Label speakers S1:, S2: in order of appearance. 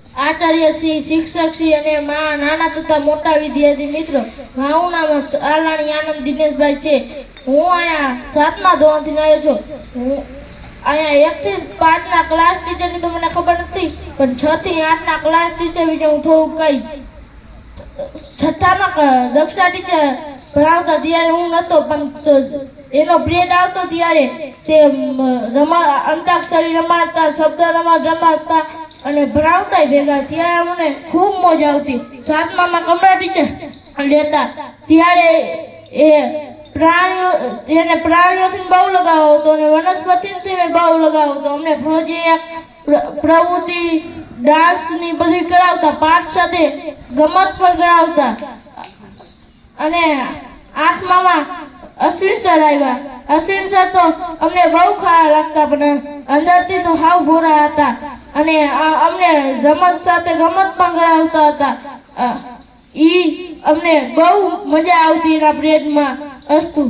S1: આચાર્ય શ્રી, શિક્ષક શ્રી અને નાના તથા મોટા વિદ્યાર્થી મિત્રો, મારું નામ આલાણી આનંદ દિનેશભાઈ છે. હું અહીંયા 7મા ધોરણથી આવ્યો છું. હું અહીંયા 1 થી 5 ના ક્લાસ ટીચરની તો મને ખબર નથી, પણ 6 થી 8 ના ક્લાસ ટીચર વિશે હું થોડુંક કહીશ. 6ઠામાં દક્ષા ટીચર ભણાવતા ત્યારે હું નહોતો, પણ એનો પિરિયડ આવતો ત્યારે તે અંતાક્ષરી રમાડતા, શબ્દ રમાડતા અને ભણાવતા ભેગા. ત્યારે મને ખૂબ મોજ આવતી. 7મામાં કમળા ટીચર લેતા ત્યારે એને પ્રાણીઓથી બહુ લગાવ હતો અને વનસ્પતિથી બહુ લગાવ હતો. અમને પ્રોજેક્ટ, પ્રવૃત્તિ, ડાન્સની બધી કરાવતા, પાઠ સાથે ગમત પણ કરાવતા. અને 8મામાં અશ્વિન સર આવ્યા. અશ્વિન સર તો અમને બહુ ખારા લાગતા, પણ અંદરથી તો હાવ ભોળા હતા અને અમને રમત સાથે ગમત પણ કરાવતા હતા. અમને બહુ મજા આવતી એના પિરિયડમાં. અસ્તુ.